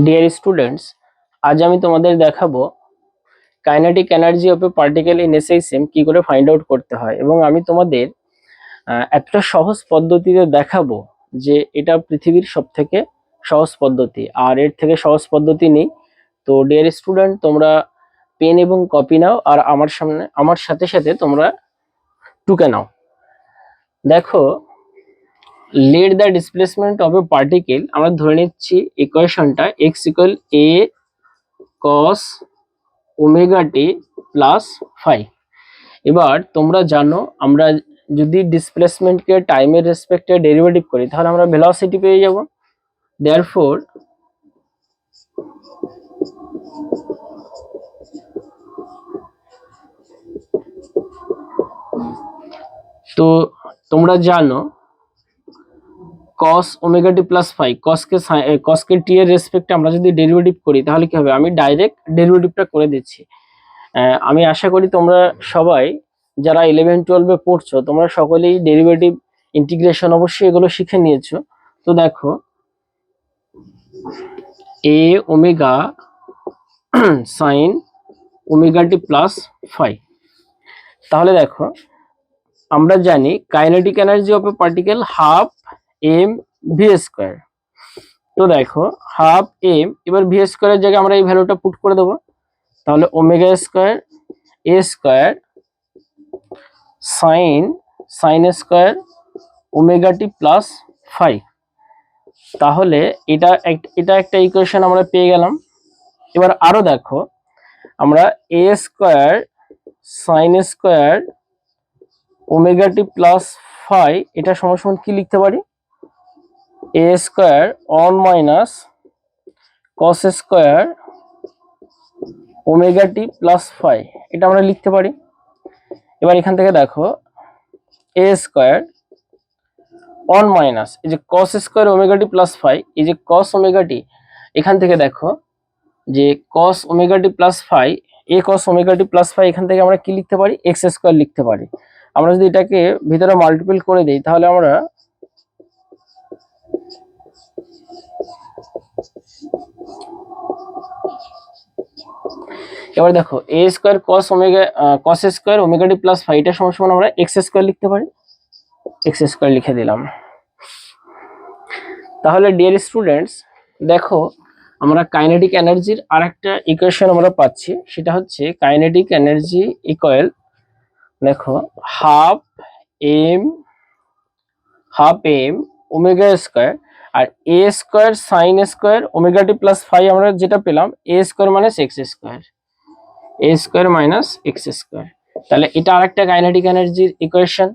Dear students, আজ আমি তোমাদের দেখাবো kinetic energy of a particle in a system কি করে ফাইন্ড আউট করতে হয়, এবং আমি তোমাদের একটা সহজ পদ্ধতিতে দেখাবো যে এটা পৃথিবীর সব থেকে সহজ পদ্ধতি, আর এর থেকে সহজ পদ্ধতি নেই। তো ডিয়ার স্টুডেন্ট, তোমরা পেন এবং কপি নাও, আর আমার সাথে সাথে তোমরা টুকে নাও। দেখো, let the displacement of a particle, আমরা ধরে নিচ্ছি ইকুয়েশনটা এক্স ইকুয়াল এ কস ওমেগা টি প্লাস ফাই। এবার তোমরা জানো, আমরা যদি ডিসপ্লেসমেন্টকে টাইমের রেসপেক্টে ডেরিভেটিভ করি তাহলে আমরা ভেলোসিটি পেয়ে যাব। দেয়ারফর তো তোমরা জানো cos omega t plus phi, কসকে টি এর রেসপেক্টে আমরা যদি ডেরিভেটিভ করি তাহলে কি হবে, আমি ডাইরেক্ট ডেরিভেটিভটা করে দিচ্ছি। আমি আশা করি তোমরা সবাই যারা 11-12-এ পড়ছো তোমরা সকলেই ডেরিভেটিভ, ইন্টিগ্রেশন অবশ্যই এগুলো শিখে নিয়েছো। তো দেখো, a omega sine omega T plus phi. তাহলে দেখো, আমরা জানি kinetic energy of a particle half M V square. তো দেখো, হাফ এম, এবার ভি স্কোয়ারের জায়গায় আমরা এই ভ্যালুটা পুট করে দেবো। তাহলে ওমেগা স্কোয়ার এ স্কোয়ার সাইন স্কোয়ার ওমেগা টি প্লাস ফাই। তাহলে এটা একটা ইকুয়েশন আমরা পেয়ে গেলাম। এবার আরো দেখো, আমরা A square sine square omega T plus phi এটা সমান কি লিখতে পারি, A square on minus cos square omega T plus phi, এটা আমরা লিখতে পারি। এবার এখান থেকে দেখো, এ স্কোয়ার অন মাইনাস এই যে কস স্কোয়ার ওমেগা টি প্লাস ফাই, এই যে কস ওমেগা টি, এখান থেকে দেখো যে কস ওমেগা টি প্লাস ফাই, এ কস ওমেগা টি প্লাস ফাই, এখান থেকে আমরা কি লিখতে পারি, এক্স স্কোয়ার লিখতে পারি। আমরা যদি এটাকে ভিতরে মাল্টিপল করে দিই তাহলে আমরা এবার দেখো, এ স্কোয়ার কস স্কোয়ার ওমেগা টি প্লাস ফাই এটা সমান আমরা এক্স স্কোয়ার লিখতে পারি, এক্স স্কোয়ার লিখে দিলাম। তাহলে ডিয়ার স্টুডেন্টস, দেখো আমরা কাইনেটিক এনার্জির আর একটা ইকুয়েশন আমরা পাচ্ছি, সেটা হচ্ছে কাইনেটিক এনার্জি ইকুয়াল, দেখো হাফ এম ওমেগা স্কোয়ার, আর এ স্কোয়ার সাইন স্কোয়ার ওমেগা টি প্লাস ফাই আমরা যেটা পেলাম, এ স্কোয়ার মাইনাস এক্স স্কোয়ার, এ স্কোয়ার মাইনাস এক্স স্কোয়ার। তাহলে এটা আরেকটা কাইনেটিক এনার্জির ইকুয়েশন।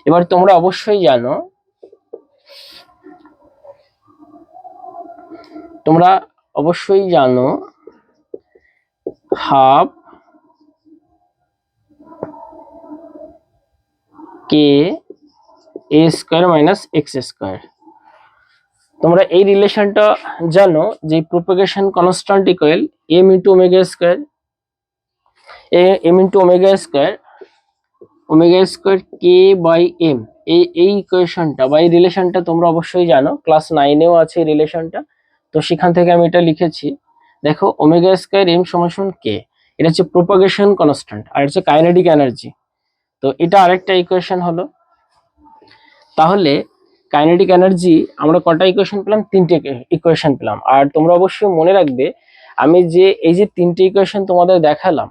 এবার তোমরা অবশ্যই জানো half K A square minus X square. তোমরা এই রিলেশনটা জানো যে propagation constant equal M into omega square, M into omega square K by M. এই ইকুয়েশনটা বা এই রিলেশনটা তোমরা অবশ্যই জানো, ক্লাস 9-এও আছে এই রিলেশনটা। তো সেখান থেকে আমি এটা লিখেছি। দেখো, ওমেগা স্কোয়ার এম সমান কে, এটা হচ্ছে প্রোপাগেশন কনস্ট্যান্ট, আর হচ্ছে কাইনেটিক এনার্জি। তো এটা আরেকটা ইকুয়েশন হলো। তাহলে কাইনেটিক এনার্জি আমরা কটা ইকুয়েশন পেলাম, তিনটে ইকুয়েশন পেলাম। আর তোমরা অবশ্যই মনে রাখবে, আমি এই যে তিনটে ইকুয়েশন তোমাদের দেখালাম,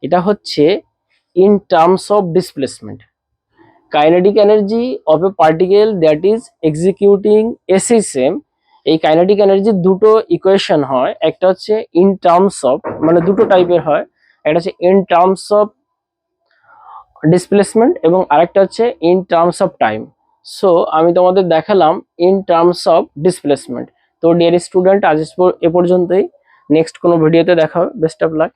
এটা হচ্ছে in terms of displacement. Kinetic energy of a particle that is executing a system, এই কাইনেটিক এনার্জির দুটো ইকুয়েশন হয়, একটা হচ্ছে ইন টার্মস অফ, মানে দুটো টাইপের হয়, একটা হচ্ছে ইন টার্মস অফ ডিসপ্লেসমেন্ট এবং আরেকটা হচ্ছে in terms of time. So আমি তোমাদের দেখালাম ইন টার্মস অফ ডিসপ্লেসমেন্ট। তো ডিয়ার স্টুডেন্ট, আজ এ পর্যন্তই। নেক্সট কোনো ভিডিওতে দেখা হবে। Best of luck.